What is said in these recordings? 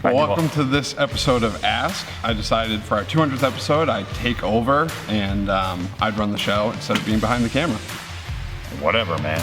Well, welcome to this episode of Ask. I decided for our 200th episode, I'd take over and I'd run the show instead of being behind the camera. Whatever, man.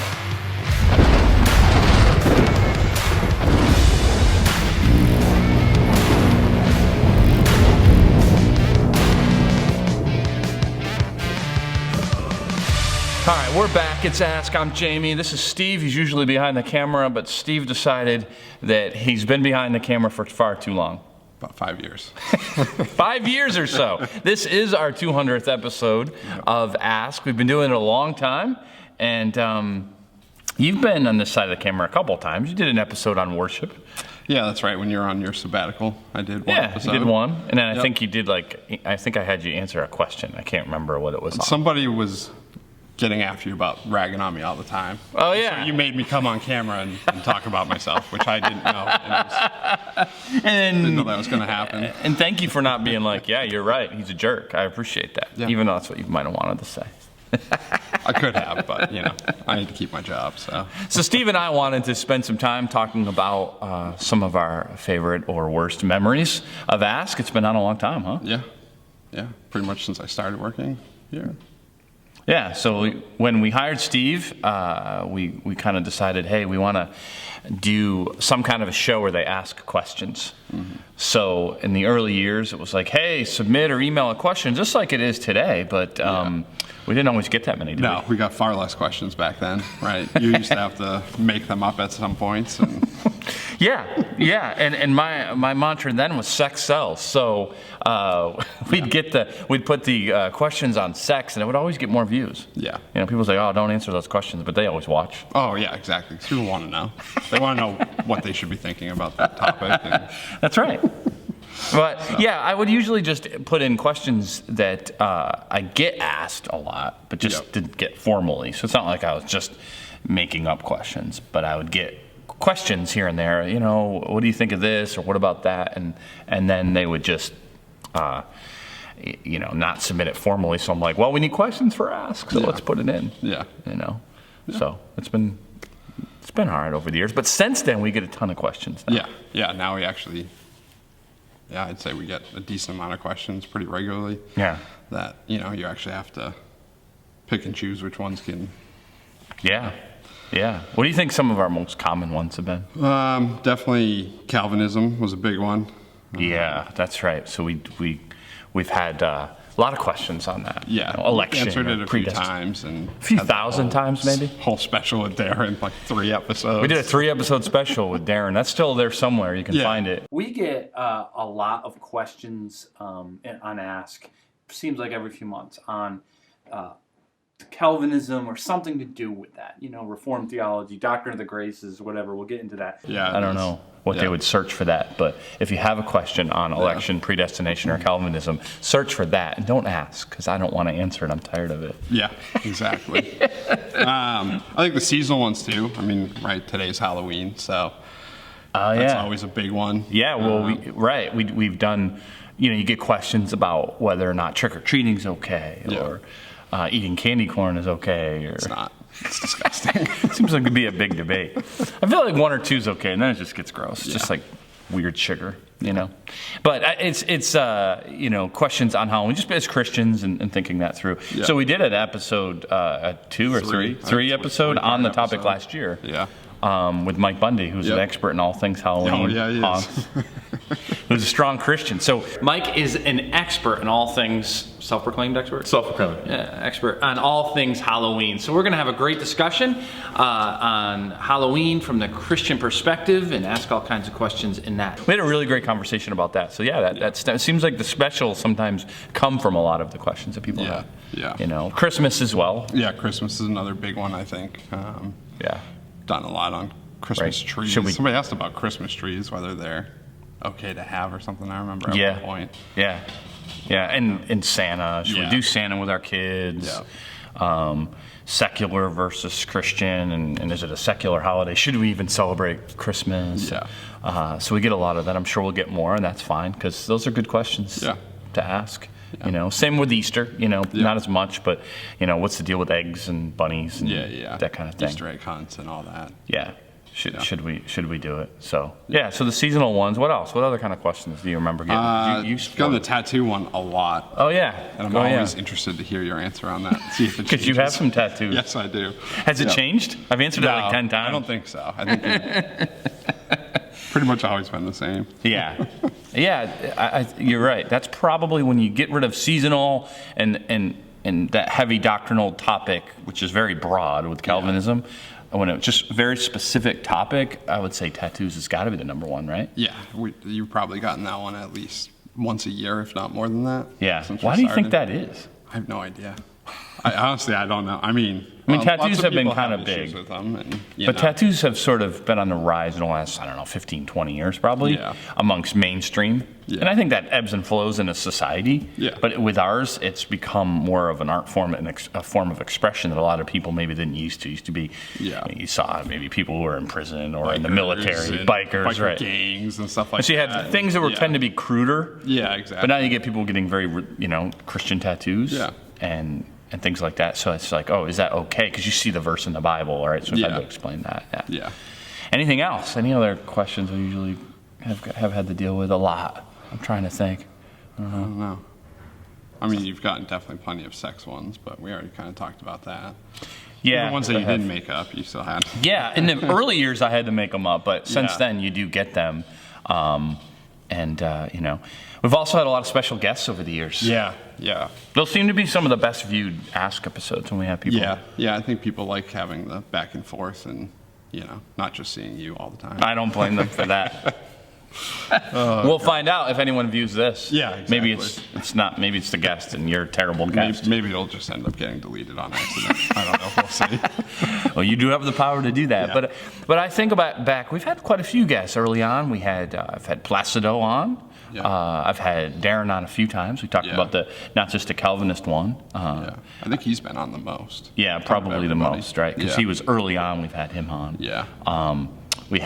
All right, we're back. It's Ask. I'm Jamie. This is Steve. He's usually behind the camera, but Steve decided that he's been behind the camera for far too long. About 5 years. 5 years or so. This is our 200th episode of Ask. We've been doing it a long time, and you've been on this side of the camera a couple times. You did an episode on worship. Yeah, that's right. When you were on your sabbatical, I did one episode. You did one, and then I think you did I think I had you answer a question. I can't remember what it was. Somebody was getting after you about ragging on me all the time. Oh, yeah. So you made me come on camera and talk about myself, which I didn't know. Didn't know that was going to happen. And thank you for not being like, yeah, you're right. He's a jerk. I appreciate that. Yeah. Even though that's what you might have wanted to say. I could have, but, I need to keep my job, so. So Steve and I wanted to spend some time talking about some of our favorite or worst memories of Ask. It's been on a long time, huh? Yeah. Pretty much since I started working here. Yeah, so when we hired Steve, we kind of decided, hey, we want to do some kind of a show where they ask questions. Mm-hmm. So in the early years, it was like, hey, submit or email a question, just like it is today, but we didn't always get that many, did we got far less questions back then, right? You used to have to make them up at some points. And Yeah, and my mantra then was sex sells. So we'd put the questions on sex, and it would always get more views. Yeah. People say, oh, don't answer those questions, but they always watch. Oh, yeah, exactly. People want to know. They want to know what they should be thinking about that topic. That's right. But I would usually just put in questions that I get asked a lot, but just didn't get formally. So it's not like I was just making up questions, but I would get questions here and there. What do you think of this, or what about that? And then they would just, not submit it formally. So I'm like, well, we need questions for Ask, so let's put it in. Yeah. So it's been hard over the years, but since then we get a ton of questions now. Yeah. Now we actually. Yeah, I'd say we get a decent amount of questions pretty regularly. Yeah. That, you actually have to pick and choose which ones can. Yeah. What do you think some of our most common ones have been? Definitely Calvinism was a big one. Yeah, that's right. So we've had a lot of questions on that. Yeah. Election. Answered it a few times. A few thousand times, maybe? Whole special with Darren, like 3 episodes. We did a 3-episode special with Darren. That's still there somewhere. You can find it. We get a lot of questions on Ask. Seems like every few months on Calvinism or something to do with that. Reformed theology, Doctrine of the Graces, whatever. We'll get into that. Yeah. I don't know what they would search for that, but if you have a question on election, predestination, or Calvinism, search for that and don't ask, because I don't want to answer it. I'm tired of it. Yeah, exactly. I think the seasonal ones too. Right, today's Halloween, so that's always a big one. Yeah, well, we've done, you get questions about whether or not trick-or-treating is okay, or eating candy corn is okay. Or it's not. It's disgusting. Seems like it'd be a big debate. I feel like 1 or 2 is okay, and then it just gets gross. It's just like weird sugar, But it's questions on Halloween, just as Christians and thinking that through. Yeah. So we did an episode, 2 or 3 episode on the topic last year. Yeah. With Mike Bundy, who's an expert in all things Halloween. Oh, yeah, he is. Who's a strong Christian. So Mike is an expert in all things, self-proclaimed expert? Self-proclaimed. Yeah, expert on all things Halloween. So we're going to have a great discussion on Halloween from the Christian perspective and ask all kinds of questions in that. We had a really great conversation about that. So that seems like the specials sometimes come from a lot of the questions that people have. Yeah. Christmas as well. Yeah, Christmas is another big one, I think. Done a lot on Christmas trees. Somebody asked about Christmas trees, whether they're okay to have or something. I remember at one point. Yeah, and Santa. Should we do Santa with our kids? Yeah. Secular versus Christian, and is it a secular holiday? Should we even celebrate Christmas? Yeah. So we get a lot of that. I'm sure we'll get more, and that's fine, because those are good questions to ask. Yeah. Same with Easter, not as much, but, what's the deal with eggs and bunnies and that kind of thing. Easter egg hunts and all that. Yeah. Should we do it? So so the seasonal ones. What else? What other kind of questions do you remember getting? You've done the tattoo one a lot. Oh yeah, and I'm always interested to hear your answer on that. See if it because you have some tattoos. Yes, I do. Has it changed? I've answered it like 10 times. I don't think so. I think it's pretty much always been the same. Yeah, you're right. That's probably when you get rid of seasonal and that heavy doctrinal topic, which is very broad with Calvinism. When it's just a very specific topic, I would say tattoos has got to be the number one, right? Yeah, you've probably gotten that one at least once a year, if not more than that. Yeah. Why do you think that is? I have no idea. Honestly, I don't know. I mean, tattoos have been kind of big. With them but tattoos have sort of been on the rise in the last, 15, 20 years probably, amongst mainstream. Yeah. And I think that ebbs and flows in a society. Yeah. But with ours, it's become more of an art form and a form of expression that a lot of people maybe didn't used to be. Yeah. You saw maybe people who were in prison or bikers in the military, biker right? Gangs and stuff like that. So you had things that tend to be cruder. Yeah, exactly. But now you get people getting very, Christian tattoos. Yeah. And things like that. So it's like, oh, is that okay? Because you see the verse in the Bible, all right? So I've had to explain that. Yeah. Anything else? Any other questions we usually have had to deal with a lot? I'm trying to think. I don't know. I mean, you've gotten definitely plenty of sex ones, but we already kind of talked about that. Yeah. The ones that you didn't make up, you still had. Yeah, in the early years I had to make them up, but since then you do get them. We've also had a lot of special guests over the years. Yeah. Those seem to be some of the best viewed Ask episodes when we have people. Yeah. I think people like having the back and forth and, not just seeing you all the time. I don't blame them for that. We'll find out if anyone views this. Yeah, exactly. Maybe it's not. Maybe it's the guest, and you're a terrible guest. Maybe it'll just end up getting deleted on accident. I don't know. We'll see. Well, you do have the power to do that. Yeah. But I think about back. We've had quite a few guests early on. I've had Placido on. Yeah. I've had Darren on a few times. We talked about not just the Calvinist one. I think he's been on the most. Yeah, probably the most, right? Because he was early on. We've had him on. Yeah. We've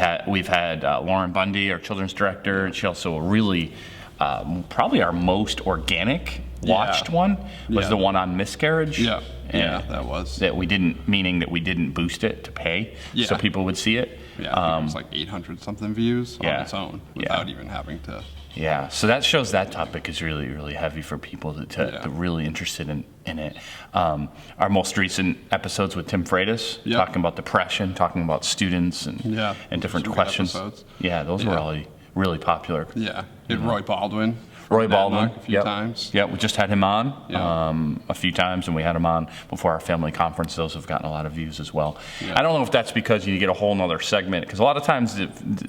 had Lauren Bundy, our children's director, and she also really, probably our most organic watched one was the one on miscarriage. Yeah, that was. That we didn't boost it to pay, so people would see it. Yeah, I think it was like 800 something views on its own without even having to. Yeah, so that shows that topic is really, really heavy for people to really interested in it. Our most recent episodes with Tim Freitas, talking about depression, talking about students and different questions. Yeah, those were really, really popular. Yeah, Roy Baldwin. A few times. Yeah, we just had him on a few times, and we had him on before our family conference. Those have gotten a lot of views as well. Yeah. I don't know if that's because you get a whole nother segment, because a lot of times,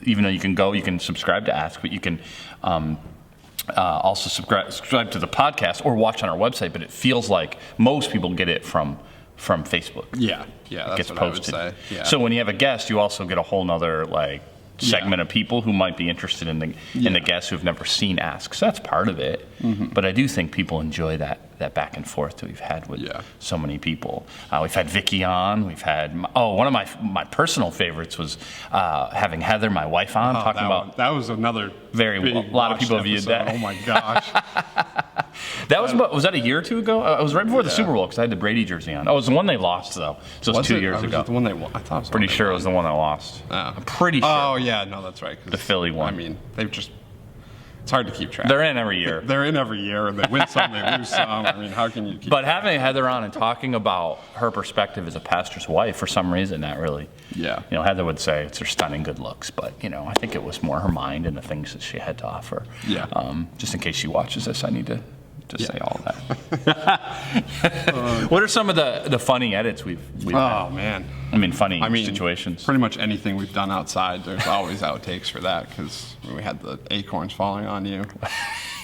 even though you can subscribe to Ask, but you can also subscribe to the podcast or watch on our website, but it feels like most people get it from Facebook. Yeah, that's gets what posted. I would say. Yeah. So when you have a guest, you also get a whole nother segment of people who might be interested in the guests who've never seen Ask. So that's part of it. Mm-hmm. But I do think people enjoy that back and forth that we've had with so many people. We've had Vicky on. We've had one of my personal favorites was having Heather, my wife, on talking about that was another a lot of people viewed that. Oh my gosh. Was that a year or two ago? It was right before the Super Bowl because I had the Brady jersey on. Oh, it was the one they lost though. So it was 2 years ago. The one they won? I thought it was pretty sure it was the one that lost. I'm pretty sure. Oh yeah, no, that's right. The Philly one. I mean, it's hard to keep track. They're in every year. They're in every year, and they win some, they lose some. I mean, how can you keep But having Heather on and talking about her perspective as a pastor's wife, for some reason, that really... Yeah. Heather would say it's her stunning good looks, but, I think it was more her mind and the things that she had to offer. Yeah. Just in case she watches this, I need to say all that. What are some of the funny edits we've had? Man. Funny situations. Pretty much anything we've done outside, there's always outtakes for that, because we had the acorns falling on you.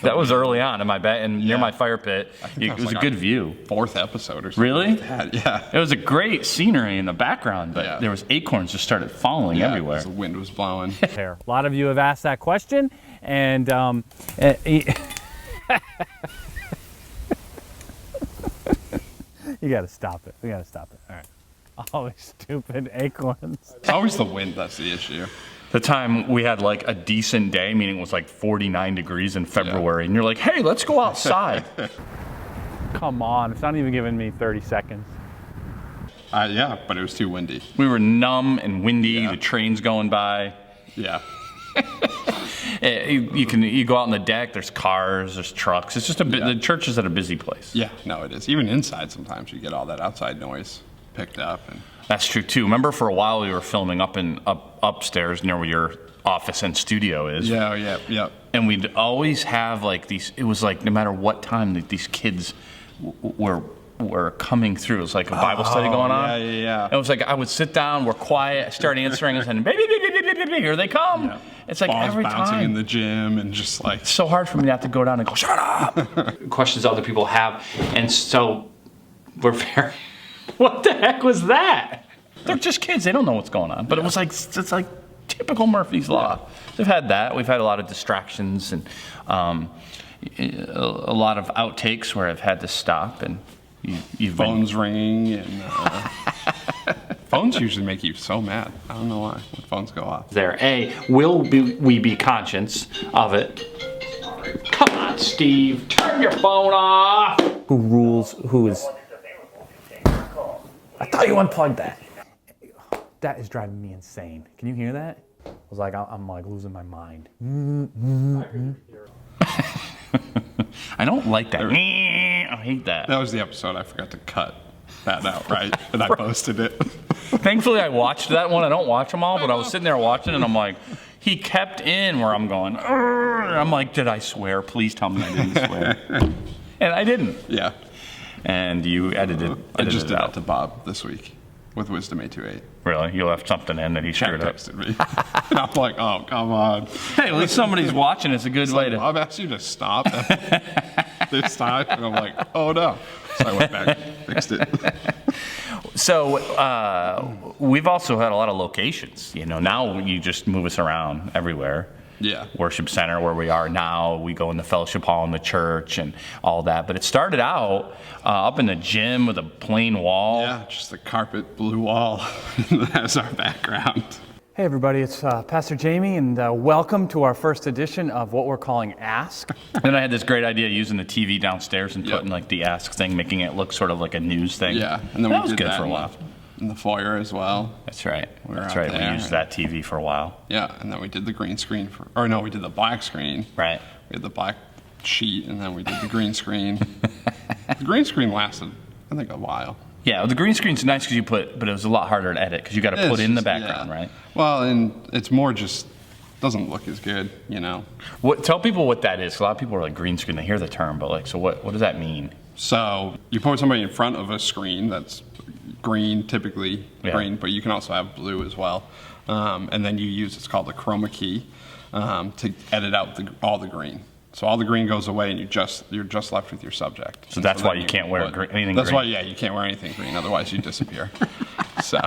That was early on in my bed and near my fire pit. It was a good view. 4th episode or something. Really? Like that. Yeah. It was a great scenery in the background, but there was acorns just started falling everywhere. The wind was blowing. A lot of you have asked that question, and you got to stop it. We got to stop it. All right. Always stupid acorns. It's always the wind that's the issue. The time we had like a decent day, meaning it was like 49 degrees in February, and you're like, hey, let's go outside. Come on, it's not even giving me 30 seconds. Yeah, but it was too windy. We were numb and windy. Yeah. The train's going by. Yeah. You go out on the deck. There's cars. There's trucks. It's just the church is at a busy place. Yeah, no, it is. Even inside, sometimes you get all that outside noise picked up. And That's true too. Remember, for a while we were filming upstairs near where your office and studio is. yeah. And we'd always have like these. It was like no matter what time that these kids were coming through. It was like a Bible study going on. Yeah. It was like I would sit down, we're quiet, start answering, and then baby, here they come. Yeah. It's like balls every bouncing time in the gym and just like. It's so hard for me to have to go down and go, shut up. Questions other people have, and so we're very. What the heck was that? They're just kids. They don't know what's going on. But it was like it's like typical Murphy's Law. We've had that. We've had a lot of distractions and a lot of outtakes where I've had to stop and you've phones ringing and phones usually make you so mad. I don't know why when phones go off. There. Will we be conscious of it? Come on, Steve. Turn your phone off. Who rules? Who is? I thought you unplugged that. That is driving me insane. Can you hear that? I was like, I'm like losing my mind. I don't like that. I hate that. That was the episode I forgot to cut that out, right? And I posted it. Thankfully, I watched that one. I don't watch them all, but I was sitting there watching, and I'm like, he kept in where I'm going. I'm like, did I swear? Please tell me I didn't swear. And I didn't. Yeah. And you edited I just did out that to Bob this week with Wisdom 828. Really? You left something in that he screwed up. Texted me. And I'm like, oh, come on. Hey, at least somebody's watching. It's a good way to. Bob asked you to stop this time. And I'm like, oh, no. So I went back and fixed it. So we've also had a lot of locations. You know, now you just move us around everywhere. Yeah. Worship center where we are now. We go in the fellowship hall in the church and all that. But it started out up in the gym with a plain wall. Yeah, just the carpet blue wall as our background. Hey everybody, it's Pastor Jamie, and welcome to our first edition of what we're calling Ask. Then I had this great idea using the TV downstairs and putting like the Ask thing, making it look sort of like a news thing. Yeah, and then that we was did good that for a while. In the foyer as well. That's right. That's out right. there. We used that TV for a while. Yeah, and then we did the green screen we did the black screen. Right. We had the black sheet, and then we did the green screen. The green screen lasted, I think, a while. Yeah, well, the green screen's nice because but it was a lot harder to edit because you got to put in the background, right? Well, and it's more just doesn't look as good, you know. Tell people what that is. A lot of people are like green screen. They hear the term, but like, so what does that mean? So you put somebody in front of a screen that's green, typically green, but you can also have blue as well. And then you use it's called the chroma key to edit out all the green. So all the green goes away, and you're just left with your subject. So that's why you can't wear anything That's green. why, you can't wear anything green. Otherwise, you disappear. So,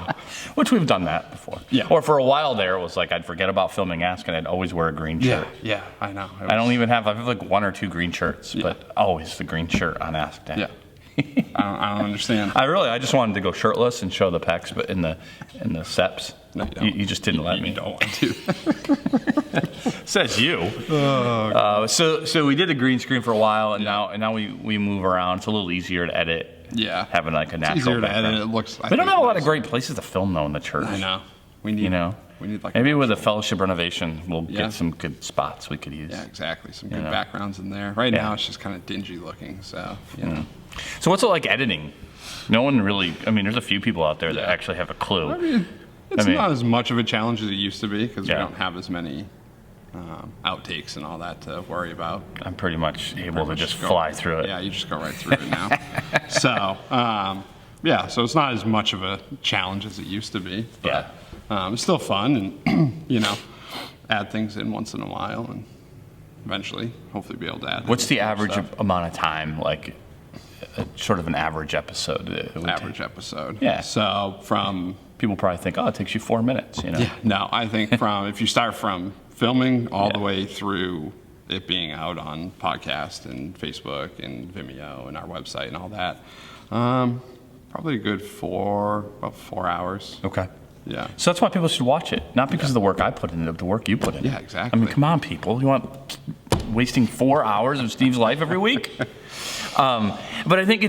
which we've done that before. Yeah. Or for a while there, it was like I'd forget about filming Ask, and I'd always wear a green shirt. Yeah, I know. I have like one or two green shirts, but always the green shirt on Ask Day. Yeah. I don't understand. I just wanted to go shirtless and show the pecs, but in the seps. No, you don't. You just didn't let me. You don't want to. Says you. So we did a green screen for a while, and now we move around. It's a little easier to edit. Yeah. Having like a natural easier background. to edit. It looks. We don't have a lot of great places to film though in the church. I know. We need like maybe with a fellowship renovation, we'll get some good spots we could use. Yeah, exactly. Some good backgrounds in there. Right now, it's just kind of dingy looking. So you know. So what's it like editing? No one really. I mean, there's a few people out there that actually have a clue. I mean, it's not as much of a challenge as it used to be because we don't have as many outtakes and all that to worry about. I'm pretty much able to just fly through it. Yeah, you just go right through it now. So, so it's not as much of a challenge as it used to be. But, it's still fun and, add things in once in a while and eventually, hopefully be able to add. What's the average amount of time, like sort of an average episode? Episode. Yeah. So from... People probably think, it takes you 4 minutes, Yeah, no, I think if you start from filming all the way through it being out on podcast and Facebook and Vimeo and our website and all that, probably a good about 4 hours. Okay. Yeah. So that's why people should watch it, not because of the work I put in, the work you put in. Yeah, exactly. I mean, come on, people. You want wasting 4 hours of Steve's life every week? But I think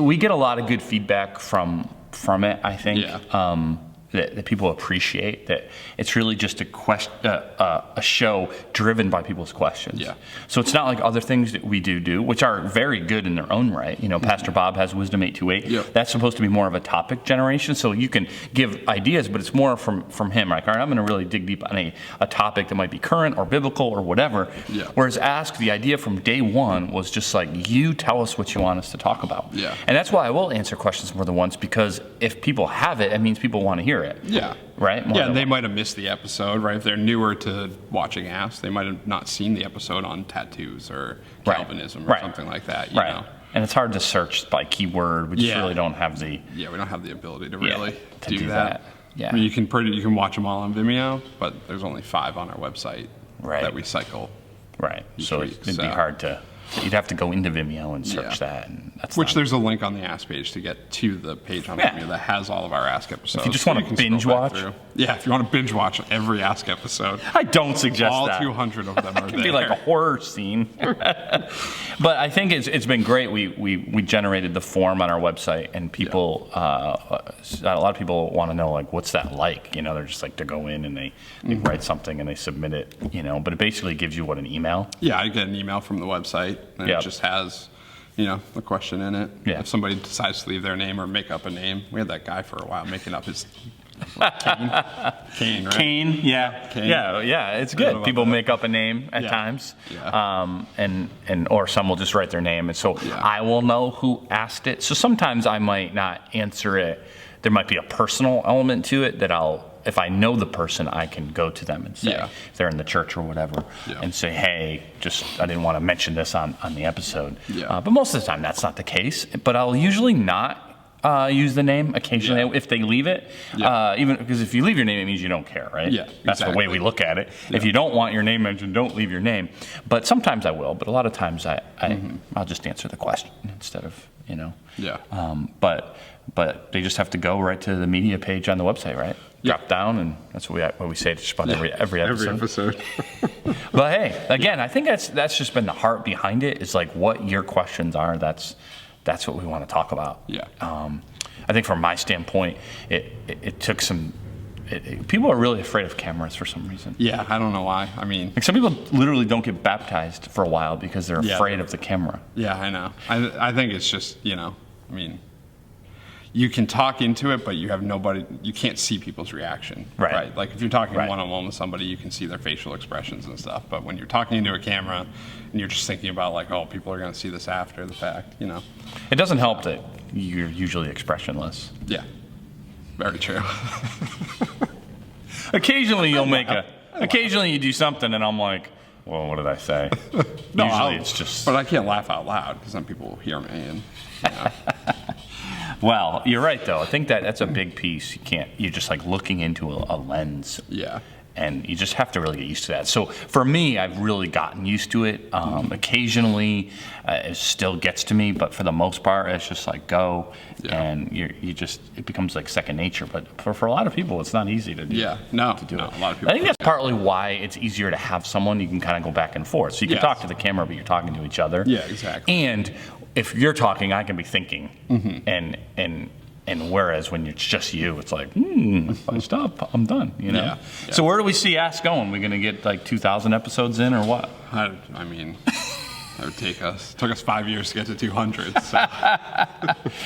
we get a lot of good feedback from from it, I think. Yeah. That people appreciate, that it's really just a show driven by people's questions. Yeah. So it's not like other things that we do, which are very good in their own right. You know, Pastor Bob has Wisdom 828. Yep. That's supposed to be more of a topic generation, so you can give ideas, but it's more from him. Like, all right, I'm going to really dig deep on a topic that might be current or biblical or whatever. Yeah. Whereas Ask, the idea from day one was just like, you tell us what you want us to talk about. Yeah. And that's why I will answer questions more than once, because if people have it, it means people want to hear it. Yeah. Right? More Yeah, than and they once. might have missed the episode, right? If they're newer to watching Ask, they might have not seen the episode on tattoos or Right. Calvinism or Right. something like that. You Right. know? And it's hard to search by keyword. We just Yeah. really don't have the. Yeah, we don't have the ability to Yeah, really to do do that. that. Yeah. I mean, you can watch them all on Vimeo, but there's only 5 on our website Right. that we cycle. Right. So week, it'd be so- hard to. You'd have to go into Vimeo and search Yeah. that, and that's Which not- there's a link on the Ask page to get to the page on Yeah. Vimeo that has all of our Ask episodes. just so wanna can scroll binge back watch? through. Yeah, if you want to binge watch every Ask episode, I don't suggest all that. 200 of them are It there. could be like a horror scene. But I think it's been great. We generated the form on our website, and people, a lot of people want to know, like, what's that like? You know, they're just like, to go in and they write something and they submit it, you know, but it basically gives you an email. Yeah, I get an email from the website, and Yep. it just has, you know, a question in it. Yeah. If somebody decides to leave their name or make up a name, we had that guy for a while making up his Kane, right? Kane, yeah. Kane. Yeah, it's Forgot good. about People that. make up a name at Yeah. times. Yeah. And or some will just write their name. And so Yeah. I will know who asked it. So sometimes I might not answer it. There might be a personal element to it that if I know the person, I can go to them and say, Yeah. if they're in the church or whatever, Yeah. and say, hey, I didn't want to mention this on the episode. Yeah. But most of the time that's not the case. But I'll usually not use the name occasionally Yeah. if they leave it. Yeah. Even because if you leave your name, it means you don't care, right? Yeah, That's the way exactly. we look at it. Yeah. If you don't want your name mentioned, don't leave your name. But sometimes I will. But a lot of times I'll just answer the question instead of, you know. Yeah. But they just have to go right to the media page on the website, right? Yeah. Drop down, and that's what we say just about every episode. Every episode. But hey, again, I think that's just been the heart behind it. Is like what your questions are. That's what we want to talk about. Yeah. I think from my standpoint, it took some. People are really afraid of cameras for some reason. Yeah, I don't know why. I mean, Like some people literally don't get baptized for a while because they're Yeah. afraid of the camera. yeah, I know. I think it's just, you know, I mean, you can talk into it, but you can't see people's reaction. Right. Like if you're talking Right. one-on-one with somebody, you can see their facial expressions and stuff. But when you're talking into a camera and you're just thinking about like, oh, people are going to see this after the fact, you know. It doesn't help that you're usually expressionless. Yeah. Very true. Occasionally occasionally you do something and I'm like, well, what did I say? No, Usually it's just. But I can't laugh out loud because then people will hear me and, you know. Well, you're right though. I think that's a big piece. You're just like looking into a lens. Yeah. And you just have to really get used to that. So for me, I've really gotten used to it. Occasionally, it still gets to me, but for the most part, it's just like go, Yeah. and it becomes like second nature. But for a lot of people, it's not easy to do. Yeah. No. To do no, it. a lot of people. I think that's partly why it's easier to have someone you can kind of go back and forth. So you can Yes. talk to the camera, but you're talking to each other. Yeah, exactly. And if you're talking, I can be thinking, Mm-hmm. and whereas when it's just you, it's like, if I stop, I'm done. You know. Yeah, yeah. So where do we see Ask going? We gonna get like 2,000 episodes in, or what? I mean, that would took us 5 years to get to 200, so.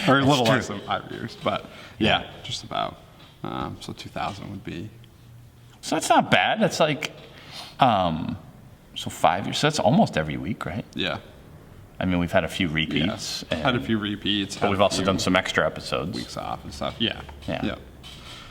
Or a little less than 5 years, but yeah, just about. So 2,000 would be. So that's not bad. That's like, so 5 years. So that's almost every week, right? Yeah. I mean, we've had a few repeats. Yes. Had a few repeats. But we've also done some extra episodes. weeks off and stuff. Yeah. Yeah. Yeah.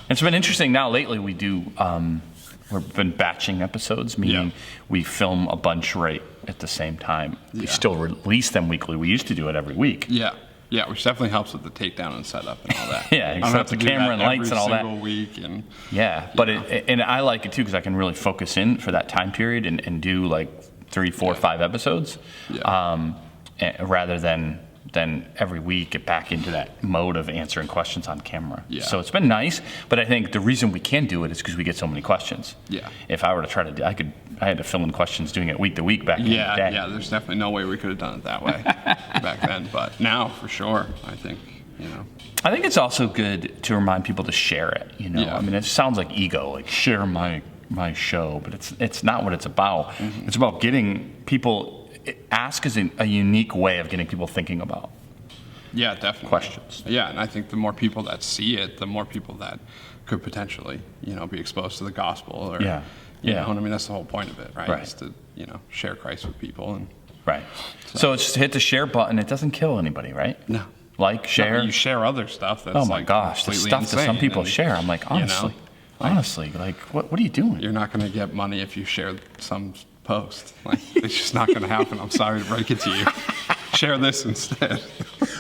It's been interesting now lately. We've been batching episodes, meaning Yeah. we film a bunch right at the same time. We Yeah. still release them weekly. We used to do it every week. Yeah. Yeah, which definitely helps with the takedown and setup and all that. Yeah, I don't set have up the to do camera that and lights every and all that. single week and Yeah, but and I like it too because I can really focus in for that time period and do like 3, 4, 5 episodes, Yeah. Rather than every week get back into that mode of answering questions on camera. Yeah. So it's been nice, but I think the reason we can do it is because we get so many questions. Yeah. If I were to try to do, I had to fill in questions doing it week to week back in the Yeah, day. yeah, there's definitely no way we could have done it that way back then. But now, for sure, I think, you know. I think it's also good to remind people to share it. You know, Yeah. I mean, it sounds like ego, like share my show, but it's not what it's about. It's about getting people. Ask is a unique way of getting people thinking about Yeah, definitely. questions. Yeah, and I think the more people that see it, the more people that could potentially, you know, be exposed to the gospel. Or, Yeah. You Yeah. know, and I mean, that's the whole point of it, right? Right. Is to, you know, share Christ with people. And Right. So it's just hit the share button. It doesn't kill anybody, right? no. Like, share. No, you share other stuff that's Oh my like gosh, the completely stuff that some insane, people and, share. I'm like, you know, honestly, like, what are you doing? You're not going to get money if you share some post. Like, it's just not going to happen. I'm sorry to break it to you. Share this instead.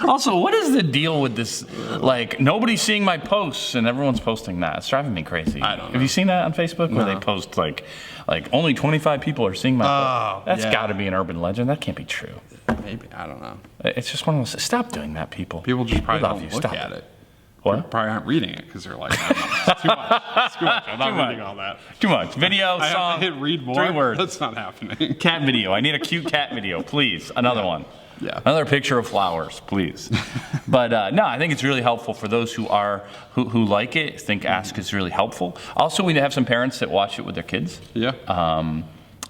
Also, what is the deal with this? Like, nobody's seeing my posts and everyone's posting that. It's driving me crazy. I don't know. Have you seen that on Facebook where they post like only 25 people are seeing my post? That's yeah. got to be an urban legend. That can't be true. Maybe. I don't know. It's just one of those. Stop doing that, people. People just probably We love don't you. look Stop at it. What? Probably aren't reading it because they're like, "Oh, no, it's too much. It's too much. I'm not Too much. reading all that. Too much. Video, I song, have to hit read more. 3 words. That's not happening. Cat video. I need a cute cat video, please. Another one. Yeah. Another picture of flowers, please. But no, I think it's really helpful for those who like it. I think Ask is really helpful. Also, we have some parents that watch it with their kids. Yeah.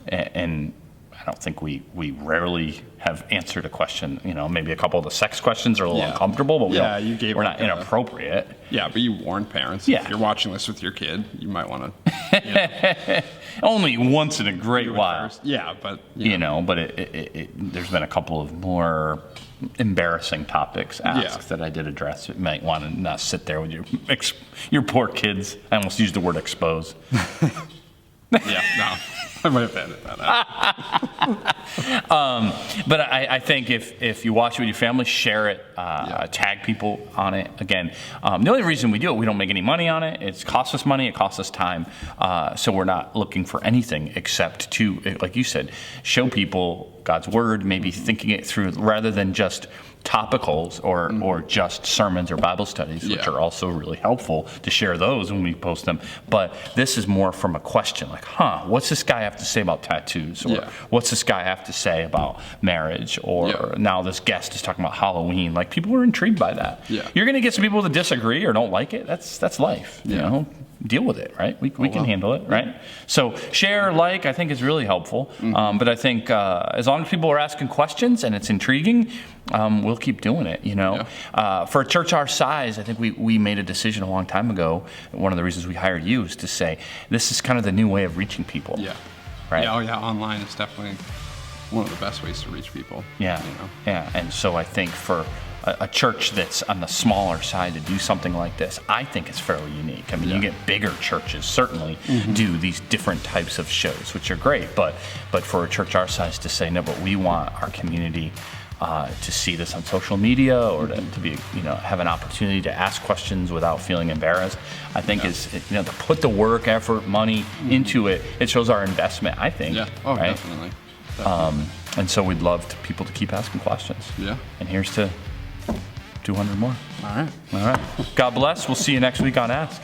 And I don't think we rarely have answered a question. You know, maybe a couple of the sex questions are a little Yeah. uncomfortable, but Yeah, you gave we're like not a- inappropriate. Yeah, but you warn parents. Yeah. If you're watching this with your kid, you might want to. Only once in a great while. Yeah, but You know, but there's been a couple of more embarrassing topics asked that I did address. You might want to not sit there with your poor kids. I almost used the word expose. yeah, no, I might have edited that out. But I think if you watch it with your family, share it, tag people on it. Again, the only reason we do it, we don't make any money on it. It costs us money, it costs us time. So we're not looking for anything except to, like you said, show people God's word, maybe thinking it through rather than just topicals or just sermons or Bible studies, which are also really helpful to share those when we post them. But this is more from a question like, what's this guy have to say about tattoos? Or what's this guy have to say about marriage? Or now this guest is talking about Halloween. Like, people are intrigued by that. Yeah. You're going to get some people that disagree or don't like it. That's life. You know? Deal with it, right? We can handle it, right? So share, like, I think is really helpful. But I think as long as people are asking questions and it's intriguing, we'll keep doing it, you know? For a church our size, I think we made a decision a long time ago. One of the reasons we hired you is to say, this is kind of the new way of reaching people. Yeah. Right? Yeah, online is definitely one of the best ways to reach people. Yeah. You know? Yeah. And so I think for a church that's on the smaller side to do something like this, I think it's fairly unique. I mean, you get bigger churches certainly do these different types of shows, which are great. But for a church our size to say, no, but we want our community to see this on social media or to be, you know, have an opportunity to ask questions without feeling embarrassed, I think is, you know, to put the work, effort, money into it. It shows our investment, I think. Yeah. Oh, right? definitely. And so we'd love people to keep asking questions. Yeah. And here's to 200 more. All right. All right. God bless. We'll see you next week on Ask.